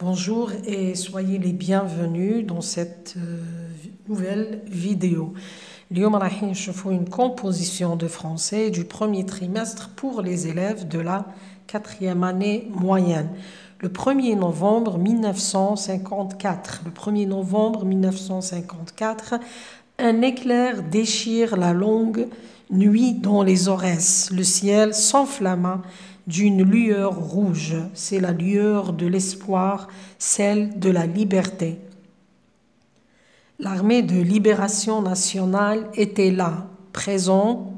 Bonjour et soyez les bienvenus dans cette nouvelle vidéo. اليوم راح نشوفوا une composition de français du premier trimestre pour les élèves de la 4e année moyenne. Le 1er novembre 1954. Le 1er novembre 1954, un éclair déchire la longue nuit dans les Aurès. Le ciel s'enflamma d'une lueur rouge. C'est la lueur de l'espoir, celle de la liberté. L'armée de libération nationale était là, présente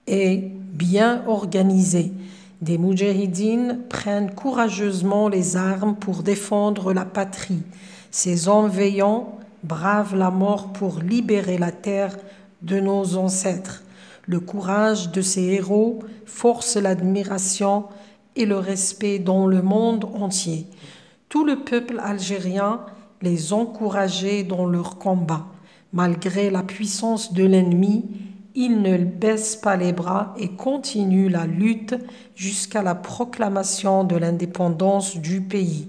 et bien organisée. Des moudjahidines prennent courageusement les armes pour défendre la patrie. Ces hommes veillants bravent la mort pour libérer la terre de nos ancêtres. Le courage de ces héros force l'admiration et le respect dans le monde entier. Tout le peuple algérien les encourageait dans leur combat. Malgré la puissance de l'ennemi, ils ne baissent pas les bras et continuent la lutte jusqu'à la proclamation de l'indépendance du pays.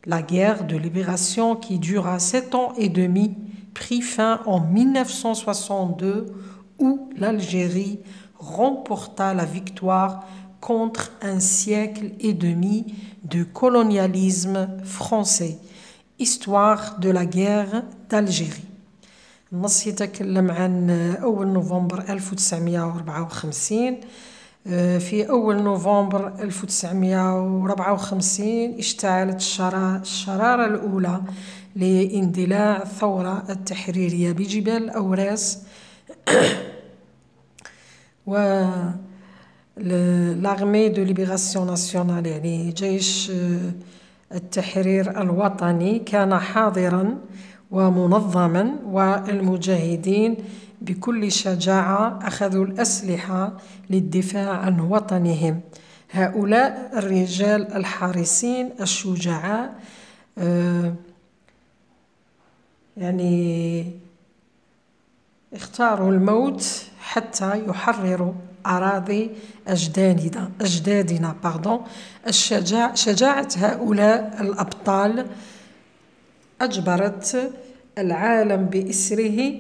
La guerre de libération, qui dura 7 ans et demi, prit fin en 1962, où l'Algérie remporta la victoire contre un siècle et demi de colonialisme français. Histoire de la guerre d'Algérie. النص يتكلم عن أول نوفمبر 1954. في أول نوفمبر 1954 اشتعلت الشرارة الأولى لاندلاع الثورة التحريرية بجبال الأوراس. l'armée de libération nationale يعني جيش التحرير الوطني كان حاضرا ومنظما، والمجاهدين بكل شجاعة أخذوا الأسلحة للدفاع عن وطنهم. هؤلاء الرجال الحارسين الشجعاء يعني اختاروا الموت حتى يحرروا أراضي أجدادنا. شجاعة هؤلاء الأبطال أجبرت العالم بإسره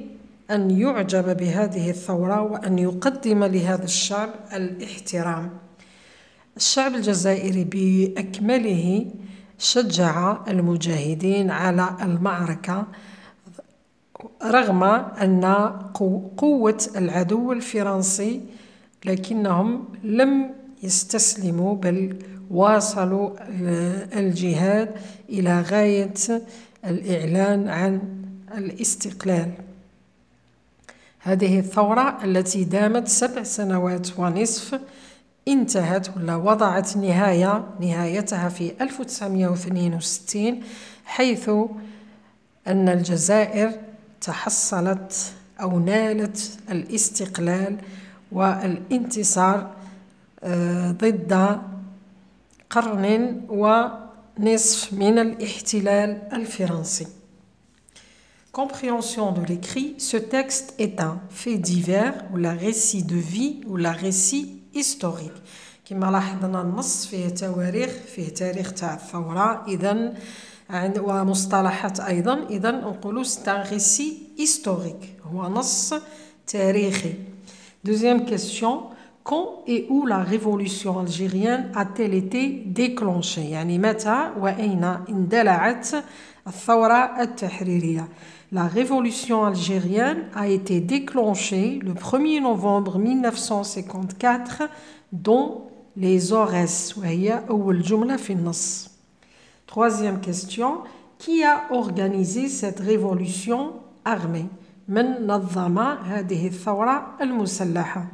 أن يعجب بهذه الثورة وأن يقدم لهذا الشعب الاحترام. الشعب الجزائري بأكمله شجع المجاهدين على المعركة رغم أن قوة العدو الفرنسي، لكنهم لم يستسلموا بل واصلوا الجهاد إلى غاية الإعلان عن الاستقلال. هذه الثورة التي دامت 7 سنوات ونصف انتهت ولا وضعت نهايتها في 1962، حيث أن الجزائر تحصلت أو نالت الاستقلال والانتصار ضد قرن ونصف من الاحتلال الفرنسي. Compréhension de l'écrit. Ce texte est un fait divers ou la récit de vie ou la récit historique. كما لاحظنا النص فيه تواريخ، فيه تاريخ تاع الثورة إذن ومصطلحات أيضا، إذن نقولوا c'est un récit historique، هو نص تاريخي. Deuxième question. Quand et où la révolution algérienne a-t-elle été déclenchée؟ يعني متى وأين اندلعت الثورة التحريرية؟ La révolution algérienne a été déclenchée le 1er novembre 1954 dans les Aurès، وهي أول جملة في النص. Troisième question. Qui a organisé cette révolution armée؟ من نظم هذه الثورة المسلحة؟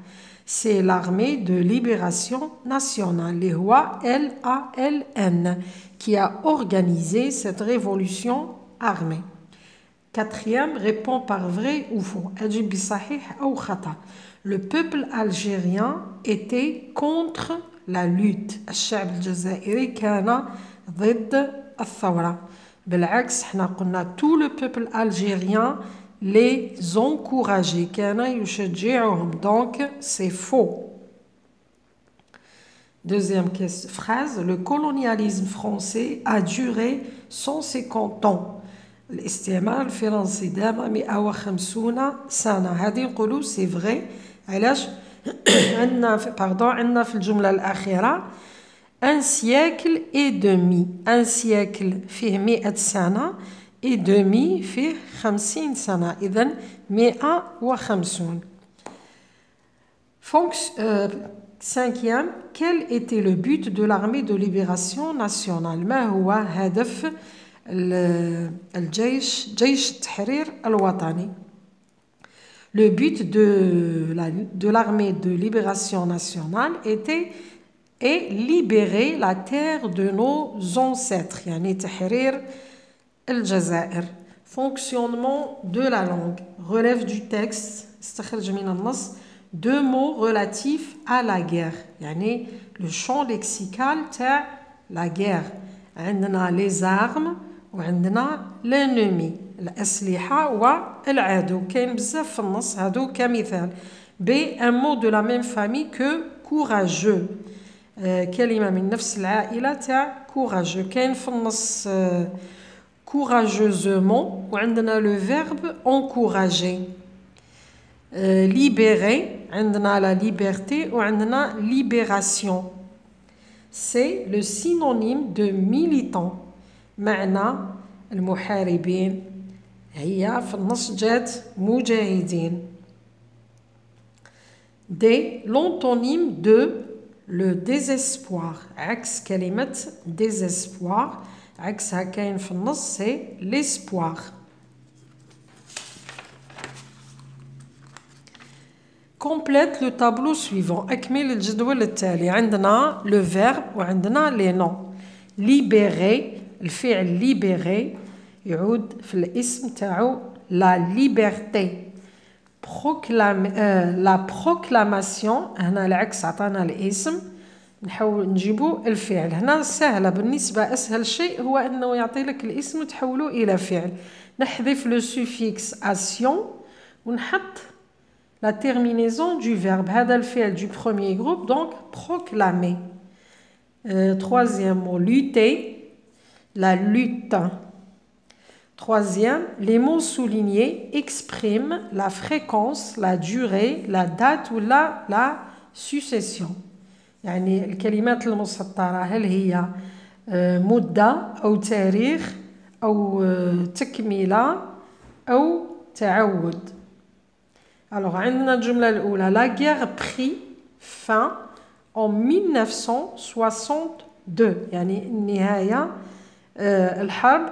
C'est l'armée de libération nationale, اللي هو LALN, qui a organisé cette révolution armée. Quatrième, répond par vrai ou faux. أجب بصحيح أو خطأ. Le peuple algérien était contre la lutte. الشعب الجزائري كان ضد الثورة. بالعكس احنا قلنا tout le peuple algérien les encourager، كان يشجعهم، donc c'est faux. Deuxième phrase, le colonialisme français a duré 150 ans. الاستعمار الفرنسي دام 150 سنة. هذه نقولوا سي فري. علاش؟ عندنا في الجملة الأخيرة un siècle et demi. Un siècle فيه 100 سنة et demi فيه 50 سنة. إذن 150. Cinquième, quel était le but de l'armée de libération nationale? ما هو هدف جيش التحرير الوطني? Le but de l'armée de libération nationale était libérer la terre de nos ancêtres. يعني تحرير الجزائر. Fonctionnement de la langue. Relève du texte. استخرج من النص. Deux mots relatifs à la guerre. يعني le champ lexical تاع la guerre. عندنا les armes وعندنا l'ennemi. الأسلحة والعدو. كاين بزاف في النص هادو كمثال. B. Un mot de la même famille que courageux. كلمة من نفس العائلة تاع courageux. كاين في النص courageusement وعندنا le verbe encourager. Libérer, عندنا la liberté وعندنا libération. C'est le synonyme de militant. معنى المحاربين هي في النص جات مجاهدين. D. L'antonyme de le désespoir. عكس كلمة désespoir. عكسها كاين في النص c'est l'espoir. Complète le tableau suivant. أكمل الجدول التالي. عندنا le verbe وعندنا les noms. Libérer. الفعل libérer يعود في الاسم تاعو la liberté. La proclamation. هنا العكس عطانا الاسم. نحاول نجيبو الفعل. هنا سهلة بالنسبة. أسهل شيء هو أنه يعطي لك الاسم وتحوله إلى فعل. نحذف le suffixe action ونحط la terminaison du verbe. هذا الفعل du premier groupe, donc proclamer. Troisième mot, lutter. La lutte. Troisième, les mots soulignés expriment la fréquence, la durée, la date ou la succession. يعني الكلمات المسطرة هل هي مدة أو تاريخ أو تكملة أو تعود. Alors, عندنا الجملة الأولى. La guerre prit fin en 1962. يعني النهاية الحرب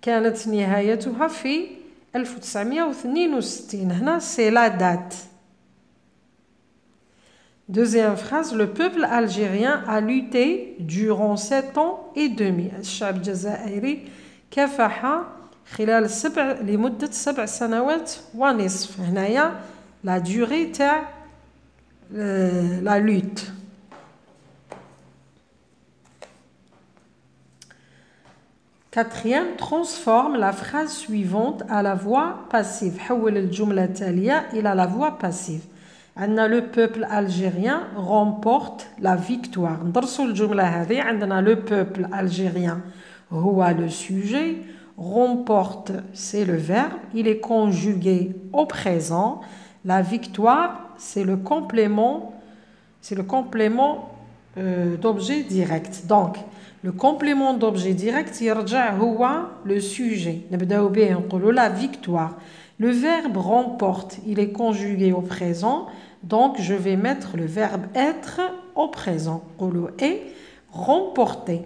كانت نهايتها في 1962. هنا c'est la date. Deuxième phrase. Le peuple algérien a lutté durant 7 ans et demi. الشعب الجزائري كافح خلال لمدة 7 سنوات ونصف. هنايا la durée تاع la lutte. Quatrième, transforme la phrase suivante à la voix passive. حول الجملة التالية إلى la voix passive. عندنا le peuple algérien remporte la victoire. ندرسوا الجملة هذه. عندنا le peuple algérien هو le sujet. Remporte, c'est le verbe. Il est conjugué au présent. La victoire, c'est le complément d'objet direct. Donc, le complément d'objet direct, يرجع هو le sujet. نبداو به نقولوا la victoire. Le verbe remporte, il est conjugué au présent. Donc, je vais mettre le verbe être au présent. نقولوا est remporté.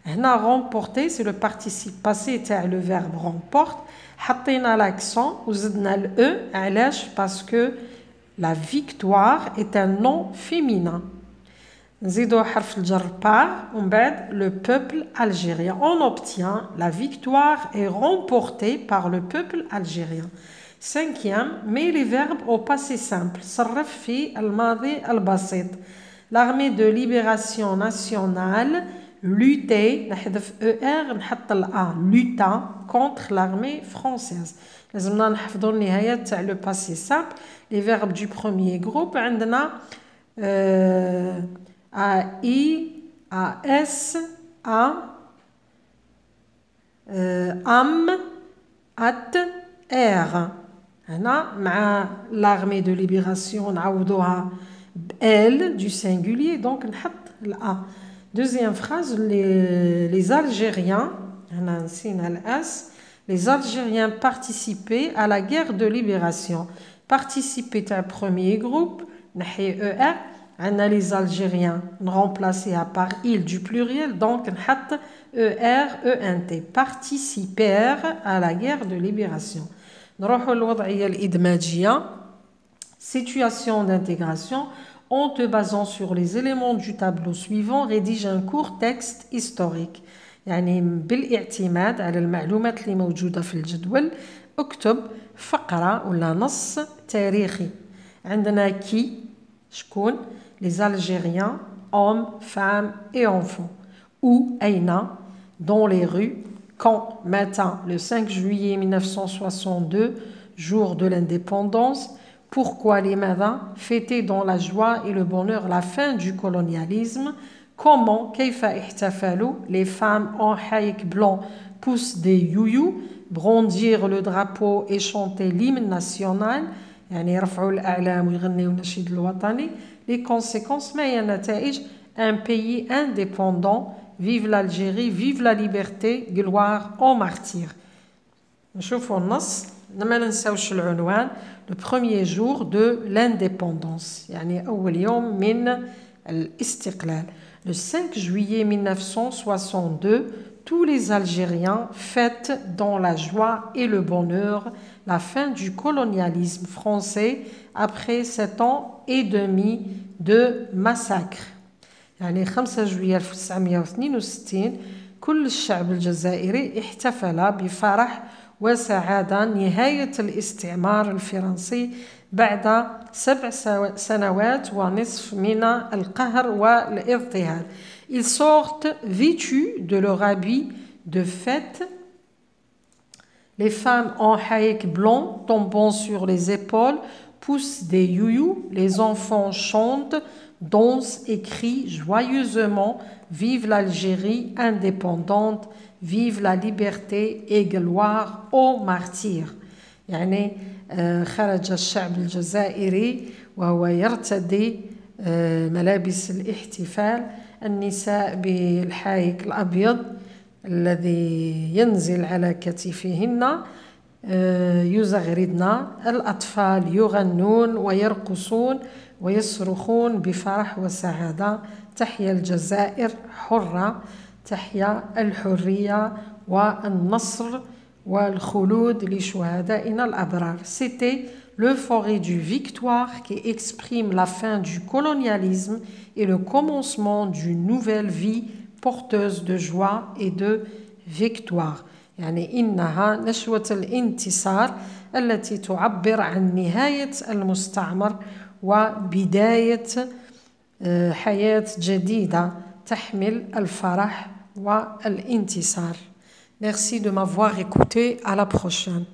هنا remporter, c'est le participe passé تاع le verbe remporte. حطينا l'accent وزدنا le e. علاش؟ Parce que la victoire est un nom féminin. نزيدو حرف الجر par ومن بعد le peuple algérien. On obtient la victoire est remportée par le peuple algérien. Cinquième, mets les verbes au passé simple. صرف في الماضي البسيط. L'armée de libération nationale lutter. نحذف ER نحط الA. Lutta contre l'armée française. لازمنا نحفظوا النهايات تاع le passé simple. Les verbes du premier groupe عندنا A-I, A-S, A, AM, AT, R. هنا مع l'armée de libération نعوضوها L du singulier donc نحط الA. Deuxième phrase, les Algériens, هنا نسينا الأس, les Algériens participaient à la guerre de libération. Participer تاع premier groupe نحي ER, عندنا les Algériens remplacés par il du pluriel donc نحط ER ENT. Participèrent à la guerre de libération. نروحوا للوضعية الإدماجية. Situation d'intégration. En te basant sur les éléments du tableau suivant, rédige un court texte historique. يعني بالاعتماد على المعلومات اللي موجودة في الجدول اكتب فقرة ولا نص تاريخي. عندنا كي شكون les Algériens, hommes, femmes et enfants. Où أين dans les rues. Quand matin le 5 juillet 1962 jour de l'indépendance. Pourquoi les marins fêtaient dans la joie et le bonheur la fin du colonialisme. Comment كيف احتفلوا les femmes en haïk blanc poussent des youyou, brandir le drapeau et chanter l'hymne national يعني يرفعوا الأعلام ويغنيوا النشيد الوطني. Les conséquences ما هي النتائج. Un pays indépendant. Vive l'Algérie, vive la liberté, gloire aux martyrs. نشوفوا النص ما ننساوش العنوان. Le premier jour de l'indépendance يعني أول يوم من الاستقلال. Le 5 juillet 1962, tous les Algériens fêtent dans la joie et le bonheur la fin du colonialisme français après 7 ans et demi de massacre. يعني 5 جويلية 1962 كل الشعب الجزائري احتفل بفرح وسعادة نهاية الاستعمار الفرنسي بعد 7 سنوات ونصف من القهر والاضطهاد. Ils sortent vêtus de leur habit de fête. Les femmes en haïk blanc tombant sur les épaules poussent des youyou. Les enfants chantent, dansent et crient joyeusement. Vive l'Algérie indépendante. Vive la liberté et gloire aux martyrs. يعني خرج الشعب الجزائري وهو يرتدي ملابس الاحتفال. النساء بالحايك الأبيض الذي ينزل على كتفهن يزغردن. الأطفال يغنون ويرقصون ويصرخون بفرح وسعادة. تحيا الجزائر حرة. تحيا الحرية والنصر والخلود لشهدائنا الأبرار. C'était l'euphorie du victoire qui exprime la fin du colonialisme et le commencement d'une nouvelle vie porteuse de joie et de victoire. يعني إنها نشوة الانتصار التي تعبر عن نهاية المستعمر وبداية حياة جديدة تحمل الفرح والانتصار. Merci de m'avoir écouté. À la prochaine.